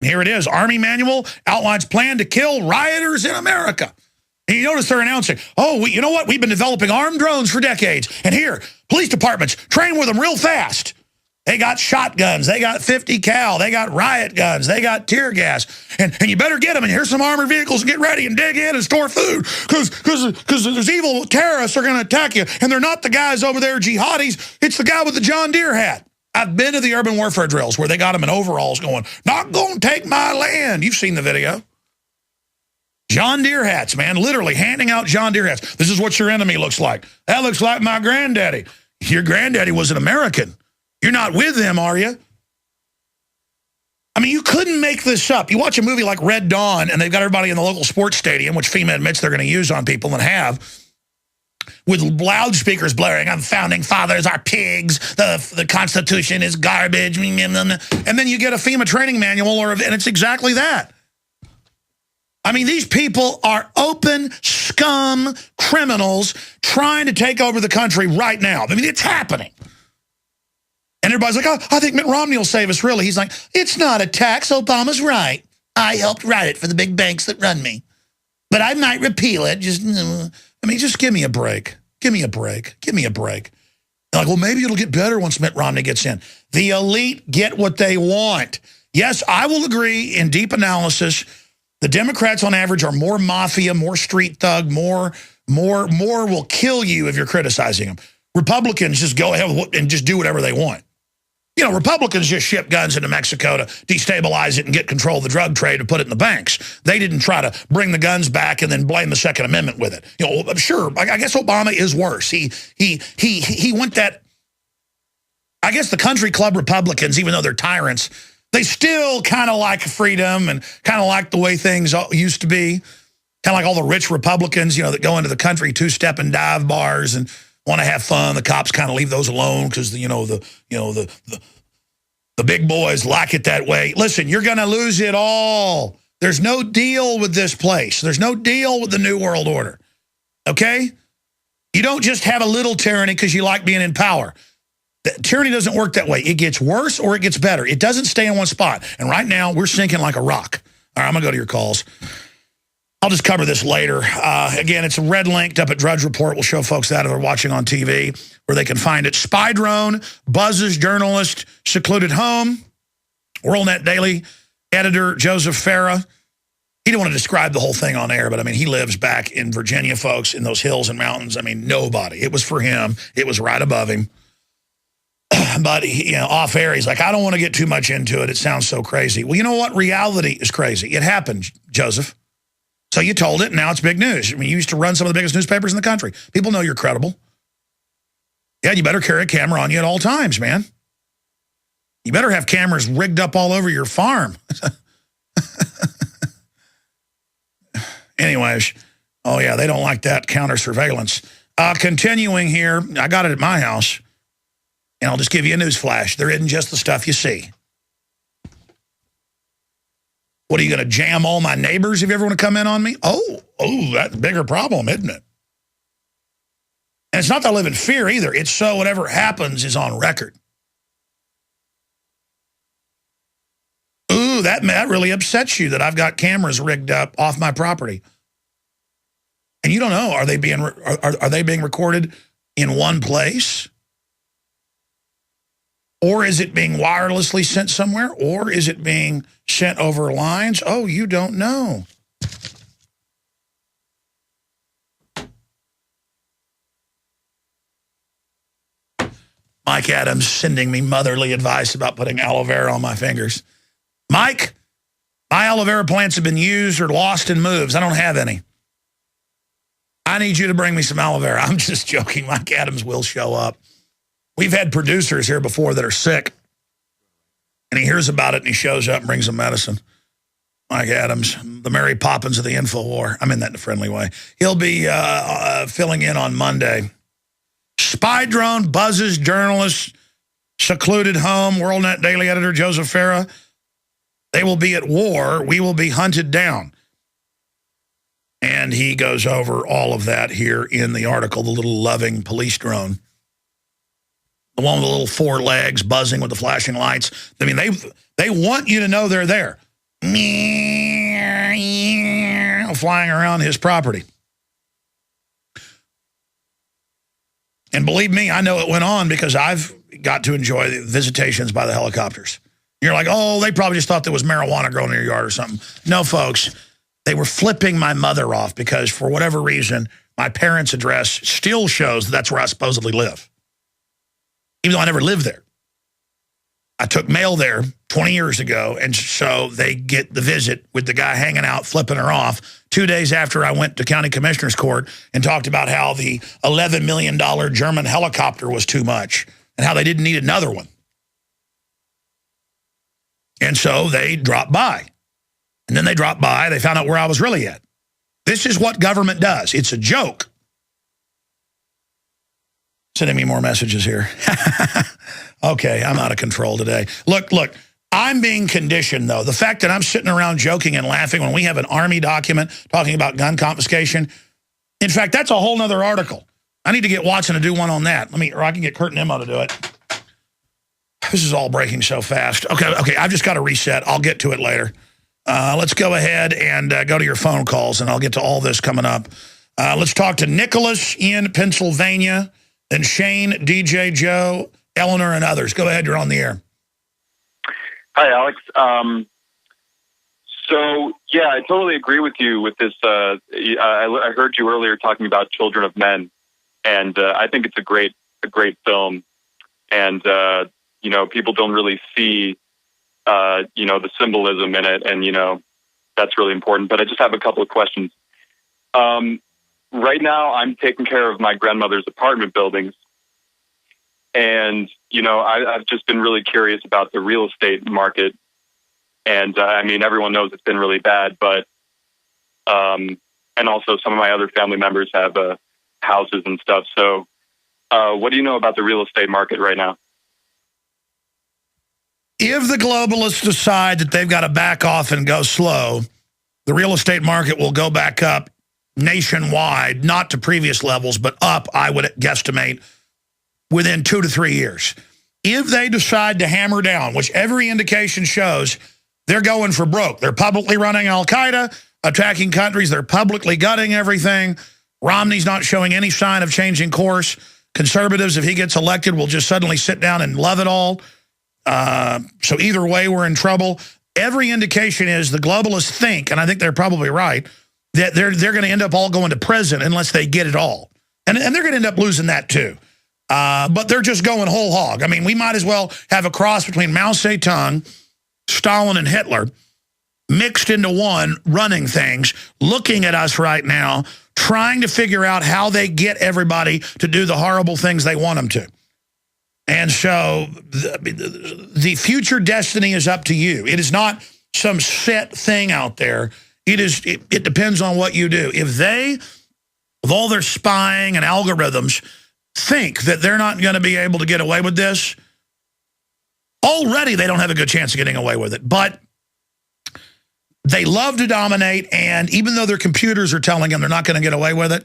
Here it is. Army manual outlines plan to kill rioters in America. And you notice they're announcing, oh, you know what? We've been developing armed drones for decades. And here, police departments, train with them real fast. They got shotguns. They got 50 cal. They got riot guns. They got tear gas. And you better get them. And here's some armored vehicles and get ready and dig in and store food because there's evil terrorists are going to attack you. And they're not the guys over there, jihadis. It's the guy with the John Deere hat. I've been to the urban warfare drills where they got them in overalls going, not going to take my land. You've seen the video. John Deere hats, man, literally handing out John Deere hats. This is what your enemy looks like. That looks like my granddaddy. Your granddaddy was an American. You're not with them, are you? I mean, you couldn't make this up. You watch a movie like Red Dawn, and they've got everybody in the local sports stadium, which FEMA admits they're going to use on people and have, with loudspeakers blaring, "Our founding fathers are pigs, the Constitution is garbage," and then you get a FEMA training manual, and it's exactly that. I mean, these people are open scum criminals trying to take over the country right now. I mean, it's happening. And everybody's like, oh, I think Mitt Romney will save us, really. He's like, it's not a tax. Obama's right. I helped write it for the big banks that run me. But I might repeal it. Just give me a break. Give me a break. Give me a break. They're like, well, maybe it'll get better once Mitt Romney gets in. The elite get what they want. Yes, I will agree in deep analysis, the Democrats on average are more mafia, more street thug, more will kill you if you're criticizing them. Republicans just go ahead and just do whatever they want. You know, Republicans just ship guns into Mexico to destabilize it and get control of the drug trade and put it in the banks. They didn't try to bring the guns back and then blame the Second Amendment with it. You know, sure, I guess Obama is worse. He went that. I guess the country club Republicans, even though they're tyrants, they still kind of like freedom and kind of like the way things used to be. Kind of like all the rich Republicans, you know, that go into the country two-step and dive bars and want to have fun. The cops kind of leave those alone because the big boys like it that way. Listen, you're going to lose it all. There's no deal with this place. There's no deal with the New World Order. Okay? You don't just have a little tyranny because you like being in power. Tyranny doesn't work that way. It gets worse or it gets better. It doesn't stay in one spot. And right now, we're sinking like a rock. All right, I'm going to go to your calls. I'll just cover this later. Again, it's red linked up at Drudge Report. We'll show folks that if they're watching on TV where they can find it. Spy drone, buzzes journalist, secluded home. WorldNet Daily editor Joseph Farah. He didn't want to describe the whole thing on air, but I mean, he lives back in Virginia, folks, in those hills and mountains. I mean, nobody. It was for him. It was right above him. But, off air, he's like, I don't want to get too much into it. It sounds so crazy. Well, you know what? Reality is crazy. It happened, Joseph. So you told it, and now it's big news. I mean, you used to run some of the biggest newspapers in the country. People know you're credible. Yeah, you better carry a camera on you at all times, man. You better have cameras rigged up all over your farm. Anyways, oh, yeah, they don't like that counter surveillance. Continuing here, I got it at my house. And I'll just give you a news flash. There isn't just the stuff you see. What, are you going to jam all my neighbors if you ever want to come in on me? Oh, that's a bigger problem, isn't it? And it's not that I live in fear either. It's so whatever happens is on record. Ooh, that really upsets you that I've got cameras rigged up off my property. And you don't know, are they being recorded in one place? Or is it being wirelessly sent somewhere? Or is it being sent over lines? Oh, you don't know. Mike Adams sending me motherly advice about putting aloe vera on my fingers. Mike, my aloe vera plants have been used or lost in moves. I don't have any. I need you to bring me some aloe vera. I'm just joking. Mike Adams will show up. We've had producers here before that are sick, and he hears about it, and he shows up and brings them medicine. Mike Adams, the Mary Poppins of the Infowar. I mean that in a friendly way. He'll be filling in on Monday. Spy drone, buzzes, journalists, secluded home, WorldNet Daily editor Joseph Farah. They will be at war. We will be hunted down. And he goes over all of that here in the article, the little loving police drone. The one with the little four legs buzzing with the flashing lights. I mean, they want you to know they're there. flying around his property. And believe me, I know it went on because I've got to enjoy the visitations by the helicopters. You're like, oh, they probably just thought there was marijuana growing in your yard or something. No, folks, they were flipping my mother off because for whatever reason, my parents' address still shows that's where I supposedly live, even though I never lived there. I took mail there 20 years ago, and so they get the visit with the guy hanging out, flipping her off 2 days after I went to county commissioner's court and talked about how the $11 million German helicopter was too much and how they didn't need another one. And so they dropped by. And then they dropped by, they found out where I was really at. This is what government does. It's a joke. Sending me more messages here. Okay, I'm out of control today. Look, I'm being conditioned, though. The fact that I'm sitting around joking and laughing when we have an Army document talking about gun confiscation. In fact, that's a whole other article. I need to get Watson to do one on that. Or I can get Kurt and Emma to do it. This is all breaking so fast. Okay, I've just got to reset. I'll get to it later. Let's go ahead and go to your phone calls, and I'll get to all this coming up. Let's talk to Nicholas in Pennsylvania, then Shane, DJ Joe, Eleanor, and others. Go ahead, you're on the air. Hi, Alex. So, yeah, I totally agree with you with this. I heard you earlier talking about Children of Men, and I think it's a great film. And, people don't really see, the symbolism in it, and, that's really important. But I just have a couple of questions. Right now, I'm taking care of my grandmother's apartment buildings. And, I've just been really curious about the real estate market. And, everyone knows it's been really bad, but, and also some of my other family members have houses and stuff. So what do you know about the real estate market right now? If the globalists decide that they've got to back off and go slow, the real estate market will go back up nationwide, not to previous levels, but up, I would guesstimate, within 2 to 3 years. If they decide to hammer down, which every indication shows they're going for broke. They're publicly running Al-Qaeda, attacking countries. They're publicly gutting everything. Romney's not showing any sign of changing course. Conservatives, if he gets elected, will just suddenly sit down and love it all. So either way, we're in trouble. Every indication is the globalists think, and I think they're probably right, that they're going to end up all going to prison unless they get it all. And they're going to end up losing that too. But they're just going whole hog. We might as well have a cross between Mao Zedong, Stalin, and Hitler mixed into one, running things, looking at us right now, trying to figure out how they get everybody to do the horrible things they want them to. And so the future destiny is up to you. It is not some set thing out there. It depends on what you do. If they, with all their spying and algorithms, think that they're not going to be able to get away with this, already they don't have a good chance of getting away with it. But they love to dominate, and even though their computers are telling them they're not going to get away with it,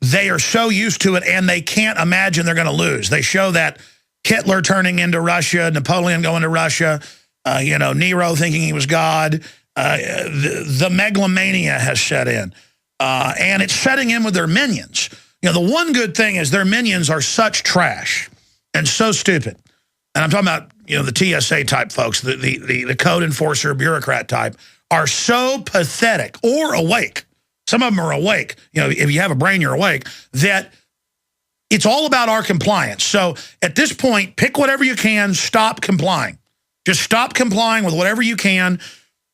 they are so used to it, and they can't imagine they're going to lose. They show that Hitler turning into Russia, Napoleon going to Russia, Nero thinking he was God. The megalomania has set in, and it's setting in with their minions. The one good thing is their minions are such trash and so stupid. And I'm talking about, the TSA type folks, the code enforcer, bureaucrat type, are so pathetic or awake. Some of them are awake. If you have a brain, you're awake, that it's all about our compliance. So at this point, pick whatever you can, stop complying. Just stop complying with whatever you can.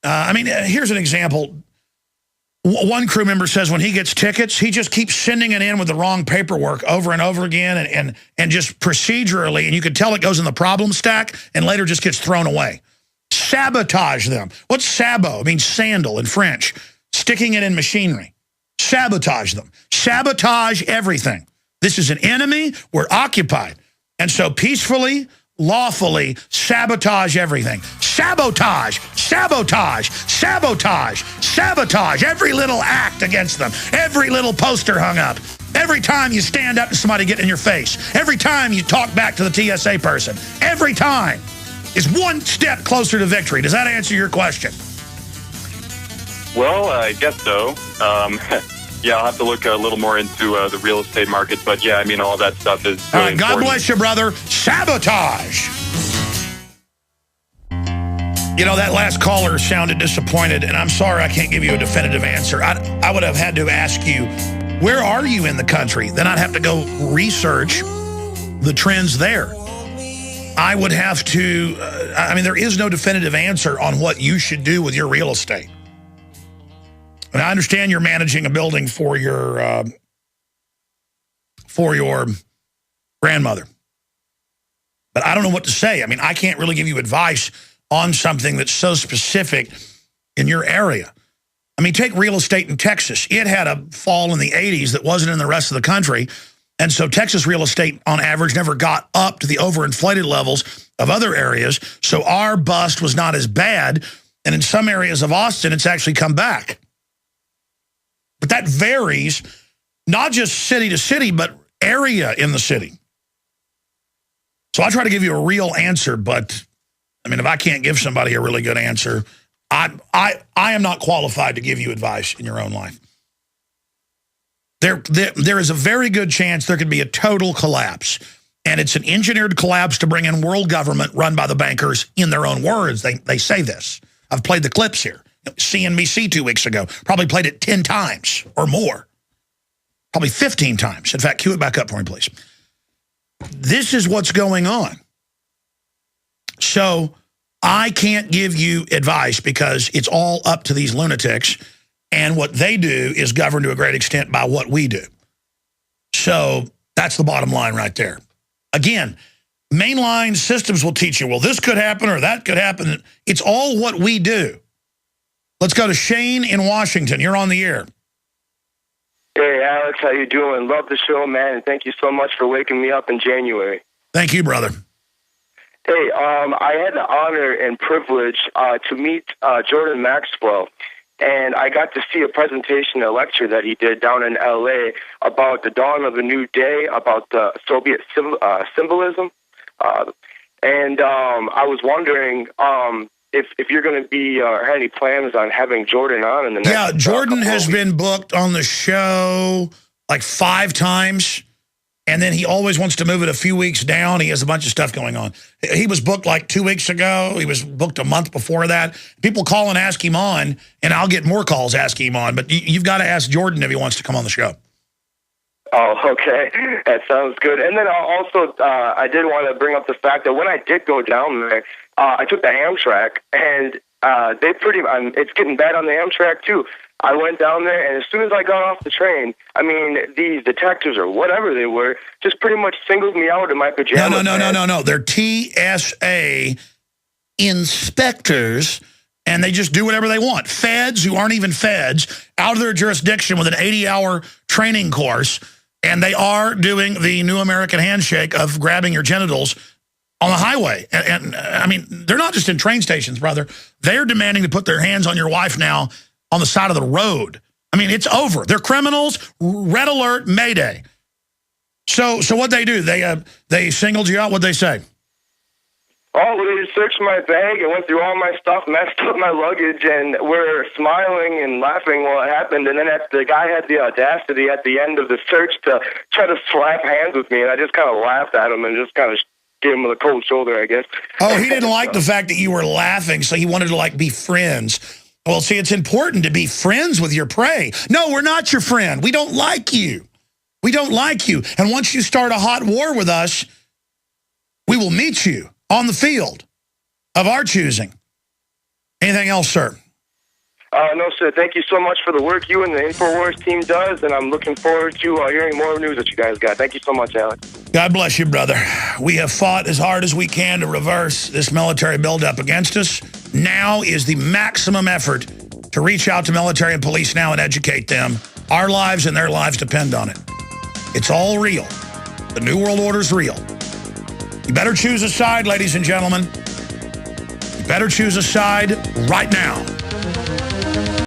Here's an example. One crew member says when he gets tickets, he just keeps sending it in with the wrong paperwork over and over again and just procedurally, and you can tell it goes in the problem stack and later just gets thrown away. Sabotage them. What's sabo? It means sandal in French. Sticking it in machinery. Sabotage them. Sabotage everything. This is an enemy. We're occupied. And so peacefully, lawfully sabotage everything. Sabotage, sabotage, sabotage, sabotage every little act against them, every little poster hung up, every time you stand up to somebody getting in your face, every time you talk back to the TSA person, every time. is one step closer to victory. Does that answer your question? Well, I guess so. Yeah, I'll have to look a little more into the real estate market. But yeah, I mean, all that stuff is really all right, God important. bless you, brother. Sabotage. You know, that last caller sounded disappointed, and I'm sorry I can't give you a definitive answer. I would have had to ask you, where are you in the country? Then I'd have to go research the trends there. I would have to, I mean, there is no definitive answer on what you should do with your real estate. And I understand you're managing a building for your grandmother. But I don't know what to say. I mean, I can't really give you advice on something that's so specific in your area. I mean, take real estate in Texas. It had a fall in the 80s that wasn't in the rest of the country. And so Texas real estate, on average, never got up to the overinflated levels of other areas. So our bust was not as bad. And in some areas of Austin, it's actually come back. But that varies, not just city to city, but area in the city. So I try to give you a real answer, but I mean, if I can't give somebody a really good answer, I am not qualified to give you advice in your own life. There is a very good chance there could be a total collapse. And it's an engineered collapse to bring in world government run by the bankers in their own words. They say this. I've played the clips here. CNBC 2 weeks ago. Probably played it 10 times or more. Probably 15 times. In fact, cue it back up for me, please. This is what's going on. So I can't give you advice because it's all up to these lunatics, and what they do is governed to a great extent by what we do. So that's the bottom line right there. Again, mainline systems will teach you, well, this could happen or that could happen. It's all what we do. Let's go to Shane in Washington. You're on the air. Hey, Alex, how you doing? Love the show, man, and thank you so much for waking me up in January. Thank you, brother. Hey, I had the honor and privilege to meet Jordan Maxwell, and I got to see a presentation, a lecture that he did down in L.A. about the dawn of a new day, about the Soviet symbolism. And I was wondering if you're going to be or any plans on having Jordan on in the next. Yeah, Jordan has been booked on the show like 5 times. And then he always wants to move it a few weeks down. He has a bunch of stuff going on. He was booked like 2 weeks ago. He was booked a month before that. People call and ask him on, and I'll get more calls asking him on. But you've got to ask Jordan if he wants to come on the show. Oh, okay. That sounds good. And then also, I did want to bring up the fact that when I did go down there, I took the Amtrak, and it's getting bad on the Amtrak, too. I went down there, and as soon as I got off the train, I mean, these detectives or whatever they were just pretty much singled me out in my pajamas. No. They're TSA inspectors, and they just do whatever they want. Feds who aren't even feds, out of their jurisdiction with an 80-hour training course, and they are doing the new American handshake of grabbing your genitals on the highway. And I mean, they're not just in train stations, brother. They're demanding to put their hands on your wife now on the side of the road. I mean, it's over. They're criminals. Red alert, mayday. So what they do? They singled you out. What'd they say? Oh, well, they searched my bag and went through all my stuff, messed up my luggage, and were smiling and laughing while it happened. And then the guy had the audacity at the end of the search to try to slap hands with me, and I just kind of laughed at him and just kind of gave him the cold shoulder, I guess. Oh, he didn't like the fact that you were laughing, so he wanted to, like, be friends. Well, see, it's important to be friends with your prey. No, we're not your friend. We don't like you. We don't like you. And once you start a hot war with us, we will meet you on the field of our choosing. Anything else, sir? No, sir. Thank you so much for the work you and the Infowars team does, and I'm looking forward to hearing more news that you guys got. Thank you so much, Alex. God bless you, brother. We have fought as hard as we can to reverse this military buildup against us. Now is the maximum effort to reach out to military and police now and educate them. Our lives and their lives depend on it. It's all real. The New World Order's real. You better choose a side, ladies and gentlemen. You better choose a side right now.